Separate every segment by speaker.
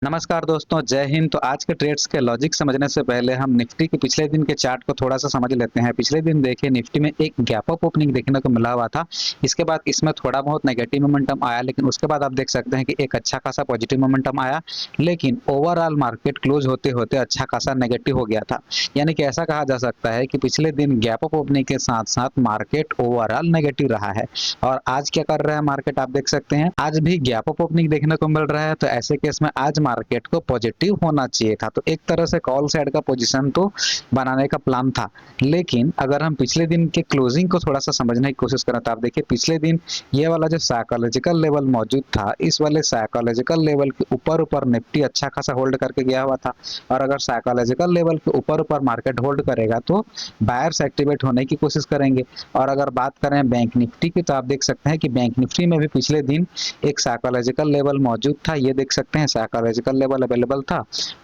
Speaker 1: नमस्कार दोस्तों, जय हिंद। तो आज के ट्रेड्स के लॉजिक समझने से पहले हम निफ्टी के पिछले दिन के चार्ट को थोड़ा सा समझ लेते हैं। पिछले दिन देखिए निफ्टी में एक गैप अप ओपनिंग देखने को मिला हुआ था। इसके बाद इसमें थोड़ा बहुत नेगेटिव मोमेंटम आया, लेकिन उसके बाद आप देख सकते हैं कि एक अच्छा खासा पॉजिटिव मोमेंटम आया, लेकिन ओवरऑल मार्केट क्लोज होते होते अच्छा खासा नेगेटिव हो गया था। यानी कि ऐसा कहा जा सकता है कि पिछले दिन गैप अप ओपनिंग के साथ साथ मार्केट ओवरऑल नेगेटिव रहा है। और आज क्या कर रहा है मार्केट, आप देख सकते हैं आज भी गैप अप ओपनिंग देखने को मिल रहा है। तो ऐसे केस में आज मार्केट को पॉजिटिव होना चाहिए था। तो एक तरह से कॉल साइड का पोजीशन तो बनाने का प्लान था, लेकिन अगर हम पिछले दिन के क्लोजिंग को थोड़ा सा समझने की कोशिश करें तो आप देखिए पिछले दिन ये वाला जो साइकोलॉजिकल लेवल मौजूद था, इस वाले साइकोलॉजिकल लेवल के ऊपर ऊपर निफ्टी अच्छा खासा होल्ड करके गया हुआ था। और अगर साइकोलॉजिकल लेवल के ऊपर ऊपर मार्केट होल्ड करेगा तो बायर्स एक्टिवेट होने की कोशिश करेंगे। और अगर बात करें बैंक निफ्टी की तो आप देख सकते हैं कि बैंक निफ्टी में भी पिछले दिन एक साइकोलॉजिकल लेवल मौजूद था। ये देख सकते हैं साइकोलॉजिकल लेवल अवेलेबल था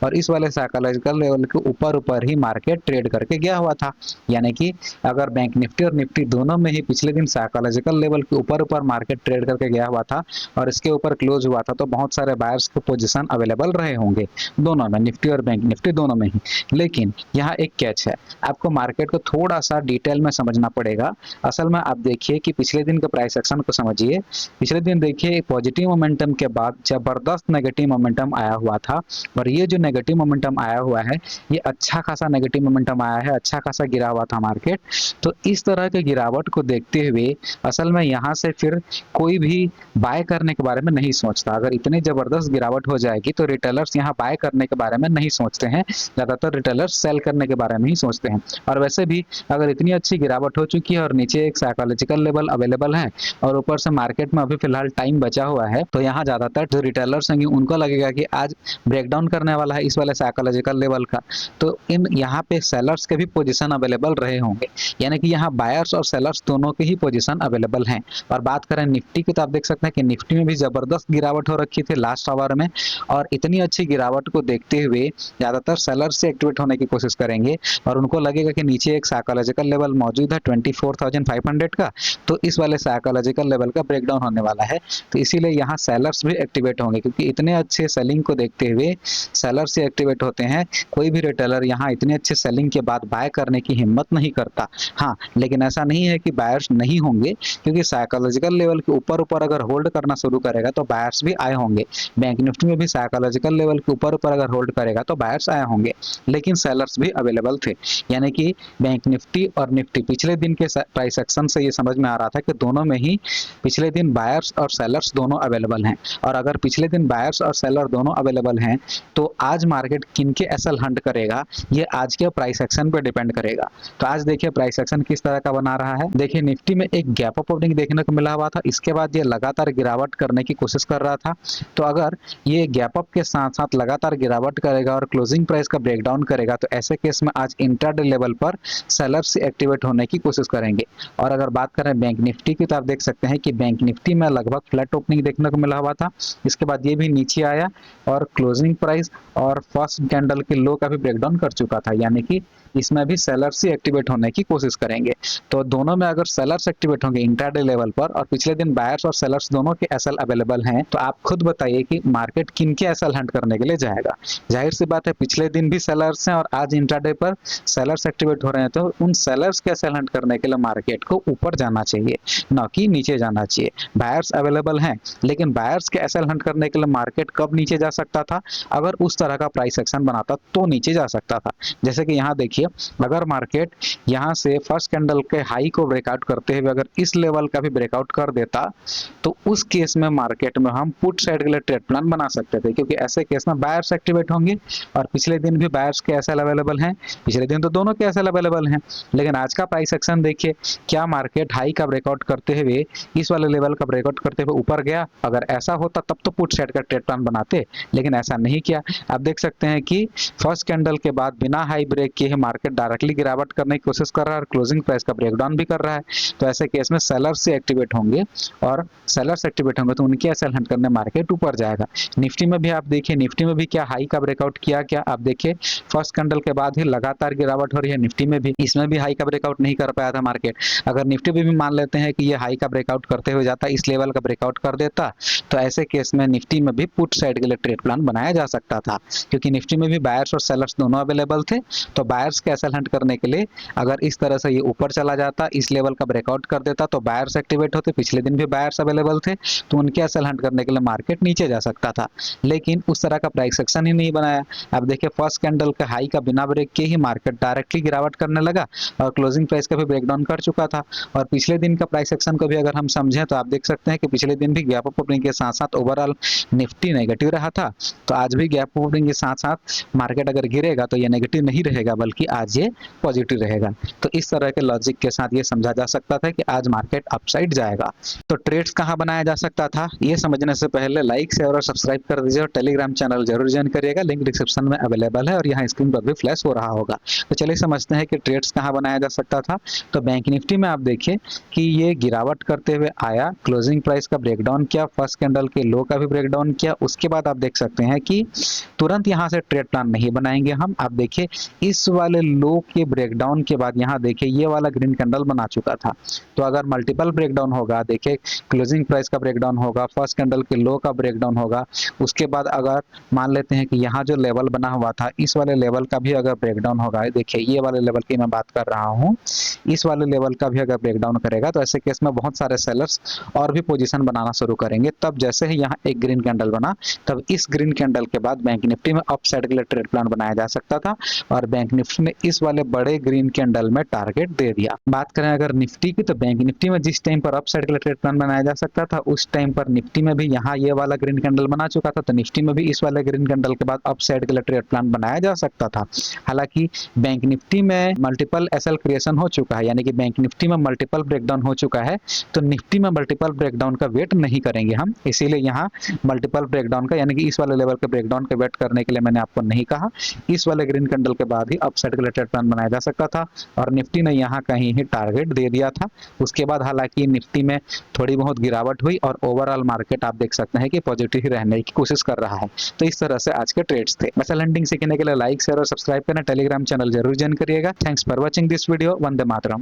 Speaker 1: और इस वाले साइकोलॉजिकल लेवल के ऊपर ऊपर ही मार्केट ट्रेड करके गया हुआ था। यानी कि अगर बैंक निफ्टी और निफ्टी दोनों में ही पिछले दिन साइकोलॉजिकल लेवल के ऊपर ऊपर मार्केट ट्रेड करके गया हुआ था और इसके ऊपर क्लोज हुआ था, तो बहुत सारे बायर्स को पोजीशन अवेलेबल रहे होंगे दोनों में, निफ्टी और बैंक निफ्टी दोनों में ही। लेकिन यहाँ एक कैच है, आपको मार्केट को थोड़ा सा डिटेल में समझना पड़ेगा। असल में आप देखिए कि पिछले दिन के प्राइस एक्शन को समझिए। पिछले दिन देखिए पॉजिटिव मोमेंटम के बाद जबरदस्त नेगेटिव मोमेंटम आया हुआ था और ये जो नेगेटिव मोमेंटम आया हुआ है ये अच्छा खासा नेगेटिव मोमेंटम आया है, अच्छा खासा गिरा हुआ था मार्केट। तो इस तरह के गिरावट को देखते हुए असल में यहाँ से फिर कोई भी बाय करने के बारे में नहीं सोचता। अगर इतनी जबरदस्त गिरावट हो जाएगी तो रिटेलर्स यहाँ बाय करने के बारे में नहीं सोचते हैं, ज्यादातर रिटेलर्स सेल करने के बारे में ही सोचते हैं। और वैसे भी अगर इतनी अच्छी गिरावट हो चुकी है और नीचे एक साइकोलॉजिकल लेवल अवेलेबल है और ऊपर से मार्केट में अभी फिलहाल टाइम बचा हुआ है, तो यहाँ ज्यादातर जो रिटेलर्स होंगे उनको लगेगा कि आज ब्रेकडाउन करने वाला है इस वाले साइकोलॉजिकल लेवल का। तो इन यहाँ पे सेलर्स के भी पोजीशन अवेलेबल रहे होंगे, यानी कि यहाँ बायर्स और सेलर्स दोनों के ही पोजीशन अवेलेबल हैं। और बात करें निफ्टी की तो आप देख सकते हैं कि निफ्टी में भी जबरदस्त गिरावट हो रखी थी लास्ट आवर में, और इतनी अच्छी गिरावट को देखते हुए ज्यादातर सेलर्स से एक्टिवेट होने की कोशिश करेंगे और उनको लगेगा कि नीचे एक साइकोलॉजिकल लेवल मौजूद है 24,500 का, तो इस वाले साइकोलॉजिकल लेवल का ब्रेकडाउन होने वाला है। तो इसीलिए यहाँ सेलर्स भी एक्टिवेट होंगे, क्योंकि इतने अच्छे सेलिंग को देखते हुए सेलर्स से एक्टिवेट होते हैं। कोई भी रिटेलर यहाँ इतने अच्छे सेलिंग के बाद बाय करने की हिम्मत नहीं करता। हाँ, लेकिन ऐसा नहीं है कि बायर्स नहीं होंगे, क्योंकि साइकोलॉजिकल लेवल के ऊपर ऊपर अगर होल्ड करना शुरू करेगा तो बायर्स भी आए होंगे। बैंक निफ्टी में भी साइकोलॉजिकल लेवल के ऊपर ऊपर अगर होल्ड करेगा तो बायर्स आए होंगे, लेकिन सेलर्स भी अवेलेबल थे। यानी कि बैंक निफ्टी और निफ्टी पिछले दिन के प्राइस एक्शन से ये समझ में आ रहा था कि दोनों में ही पिछले दिन बायर्स और सेलर्स दोनों अवेलेबल हैं। और अगर पिछले दिन बायर्स और सेलर दोनों अवेलेबल हैं तो आज मार्केट किनके एसएल हंट करेगा ये आज के प्राइस एक्शन पे डिपेंड करेगा। तो आज देखिए प्राइस एक्शन किस तरह का बना रहा है। देखिए निफ्टी में एक गैप अप ओपनिंग देखने को मिला हुआ था, इसके बाद ये लगातार गिरावट करने की कोशिश कर रहा था। तो अगर ये गैप अप के साथ साथ लगातार गिरावट करेगा और क्लोजिंग प्राइस का ब्रेकडाउन करेगा तो ऐसे केस में आज इंट्राडे लेवल पर सेलर्स से एक्टिवेट होने की कोशिश करेंगे। और अगर बात करें बैंक निफ्टी की तो आप देख सकते हैं कि बैंक निफ्टी में लगभग फ्लैट ओपनिंग देखने को मिला हुआ था, इसके बाद ये भी नीचे आया और क्लोजिंग प्राइस और फर्स्ट कैंडल के लो का भी ब्रेकडाउन कर चुका था। यानी कि इसमें भी सेलर्स ही एक्टिवेट होने की कोशिश करेंगे। तो दोनों में अगर सेलर्स एक्टिवेट होंगे इंट्राडे लेवल पर और पिछले दिन बायर्स और सेलर्स दोनों के एसएल अवेलेबल हैं, तो आप खुद बताइए कि मार्केट किनके एसएल हंट करने के लिए जाएगा। जाहिर सी बात है पिछले दिन भी सेलर्स हैं और आज इंट्राडे पर सेलर्स एक्टिवेट हो रहे हैं, तो उन सेलर्स के एसएल हंट करने के लिए मार्केट को ऊपर जाना चाहिए, न कि नीचे जाना चाहिए। बायर्स अवेलेबल हैं, लेकिन बायर्स के एसएल हंट करने के लिए मार्केट कब नीचे जा सकता था, अगर उस तरह का प्राइस एक्शन बनाता तो नीचे जा सकता था। जैसे कि यहाँ देखिए अगर मार्केट यहाँ से फर्स्ट कैंडल के हाई को ब्रेकआउट करते हुए अगर इस लेवल का भी ब्रेकआउट कर देता तो उस केस में मार्केट में हम पुट साइड के लिए ट्रेड प्लान बना सकते थे, क्योंकि ऐसे केस में बायर्स एक्टिवेट होंगे और पिछले दिन भी बायर्स के एसएल अवेलेबल हैं। पिछले दिन तो दोनों के एसएल अवेलेबल हैं, लेकिन आज का प्राइस एक्शन देखिए, क्या मार्केट हाई का ब्रेकआउट करते हुए इस वाले लेवल का ब्रेकआउट करते हुए ऊपर गया? अगर ऐसा होता तब तो पुट साइड का ट्रेड प्लान बनाते, लेकिन ऐसा नहीं किया। आप देख सकते हैं कि फर्स्ट कैंडल के बाद बिना हाई ब्रेक किए मार्केट डायरेक्टली गिरावट करने की कोशिश कर रहा है और क्लोजिंग प्राइस का ब्रेकडाउन भी कर रहा है। तो ऐसे केस में सेलर्स से एक्टिवेट होंगे और सेलर्स एक्टिवेट होंगे तो उनके एसएल हंट करने मार्केट ऊपर जाएगा। निफ्टी में भी आप देखिए, निफ्टी में भी क्या हाई का ब्रेकआउट किया, क्या आप देखिए फर्स्ट कैंडल के बाद ही लगातार गिरावट हो रही है निफ्टी में भी। इसमें भी हाई का ब्रेकआउट नहीं कर पाया था मार्केट। अगर निफ्टी भी मान लेते हैं कि ये हाई का ब्रेकआउट करते हुए जाता, इस लेवल का ब्रेकआउट कर देता, तो ऐसे केस में निफ्टी में भी पुट साइड के लिए ट्रेड प्लान बनाया जा सकता था, क्योंकि निफ्टी में भी बायर्स और सेलर्स दोनों अवेलेबल थे। तो बायर्स के एसएल हंट करने के लिए अगर इस तरह से ये ऊपर चला जाता, इस लेवल का ब्रेकआउट कर देता, तो बायर्स एक्टिवेट होते। पिछले दिन भी बायर्स अवेलेबल थे, तो उनके एसएल हंट करने के लिए मार्केट नीचे जा सकता था, लेकिन उस तरह का प्राइस एक्शन ही नहीं बनाया। अब देखिए फर्स्ट कैंडल का हाई का बिना ब्रेक के ही मार्केट डायरेक्टली गिरावट करने लगा और क्लोजिंग प्राइस का भी ब्रेकडाउन कर चुका था। और पिछले दिन का प्राइस एक्शन को भी अगर हम समझें तो आप देख सकते हैं कि पिछले दिन भी गैप अप ओपनिंग के साथ साथ ओवरऑल निफ्टी नेगेटिव रहा था। तो आज भी गैप अप ओपनिंग के साथ साथ मार्केट अगर गिरेगा तो ये नेगेटिव नहीं रहेगा, बल्कि आज ये पॉजिटिव रहेगा। तो इस तरह के लॉजिक के साथ ये समझा जा सकता था कि आज मार्केट अपसाइड जाएगा। तो ट्रेड्स कहाँ बनाया जा सकता था, ये समझने से पहले लाइक शेयर और सब्सक्राइब कर दीजिए और टेलीग्राम चैनल जरूर ज्वाइन करिएगा। लिंक डिस्क्रिप्शन में अवेलेबल है और यहाँ स्क्रीन पर भी फ्लैश हो रहा होगा। तो चलिए समझते हैं कि ट्रेड्स कहाँ बनाया जा सकता था। तो बैंक निफ्टी में आप देखिए कि ये गिरावट करते हुए आया, क्लोजिंग प्राइस का ब्रेकडाउन किया, फर्स्ट कैंडल के लो का भी ब्रेकडाउन किया। उसके बाद आप देख सकते हैं कि तुरंत यहाँ से ट्रेड प्लान नहीं बनाएंगे हम। आप देखिए इस वाले लो के ब्रेकडाउन के बाद यहाँ देखिए ये वाला ग्रीन कैंडल बना चुका था। तो अगर मल्टीपल ब्रेकडाउन होगा, देखिए क्लोजिंग प्राइस का ब्रेकडाउन होगा, फर्स्ट कैंडल के लो का ब्रेकडाउन होगा, उसके बाद अगर मान लेते हैं कि यहाँ जो लेवल बना हुआ था इस वाले लेवल का भी अगर ब्रेकडाउन होगा, देखिए ये वाले लेवल की मैं बात कर रहा हूँ, इस वाले लेवल का भी अगर ब्रेकडाउन करेगा तो ऐसे केस में बहुत सारे सेलर्स और भी पोजीशन बनाना शुरू करेंगे। तब जैसे ही यहाँ एक ग्रीन कैंडल बना, तब इस ग्रीन कैंडल के बाद बैंक निफ्टी में अप साइड के लिए ट्रेड प्लान बनाया जा सकता था और बैंक निफ्टी ने इस वाले बड़े ग्रीन कैंडल में टारगेट दे दिया। बात करें अगर निफ्टी की, तो बैंक निफ्टी में जिस टाइम पर अप साइड के लिए ट्रेड प्लान बनाया जा सकता था, उस टाइम पर निफ्टी में भी यहाँ ये वाला ग्रीन कैंडल बना चुका था, तो निफ्टी में भी इस वाले ग्रीन कैंडल के बाद अप साइड के लिए ट्रेड प्लान बनाया जा सकता था। हालांकि बैंक निफ्टी में मल्टीपल एसएल क्रिएशन हो चुका है, यानी कि बैंक निफ्टी में मल्टीपल ब्रेकडाउन हो चुका है, तो निफ्टी में मल्टीपल ब्रेकडाउन का वेट नहीं करेंगे हम। इसीलिए यहाँ मल्टीपल ब्रेकडाउन का, यानी कि इस वाले लेवल के ब्रेकडाउन का वेट करने के लिए मैंने आपको नहीं कहा। इस वाले ग्रीन कैंडल के बाद ही अप साइड के लिए ट्रेड प्लान बनाया जा सकता था और निफ्टी ने यहाँ कहीं ही टारगेट दे दिया था। उसके बाद हालांकि निफ्टी में थोड़ी बहुत गिरावट हुई और ओवरऑल मार्केट आप देख सकते हैं कि पॉजिटिव ही रहने की कोशिश कर रहा है। तो इस तरह से आज के ट्रेड्स थे। एसएल हंटिंग सीखने के लिए लाइक शेयर और सब्सक्राइब करना, टेलीग्राम चैनल जरूर ज्वाइन करिएगा। Thanks for watching this video. Vande Mataram.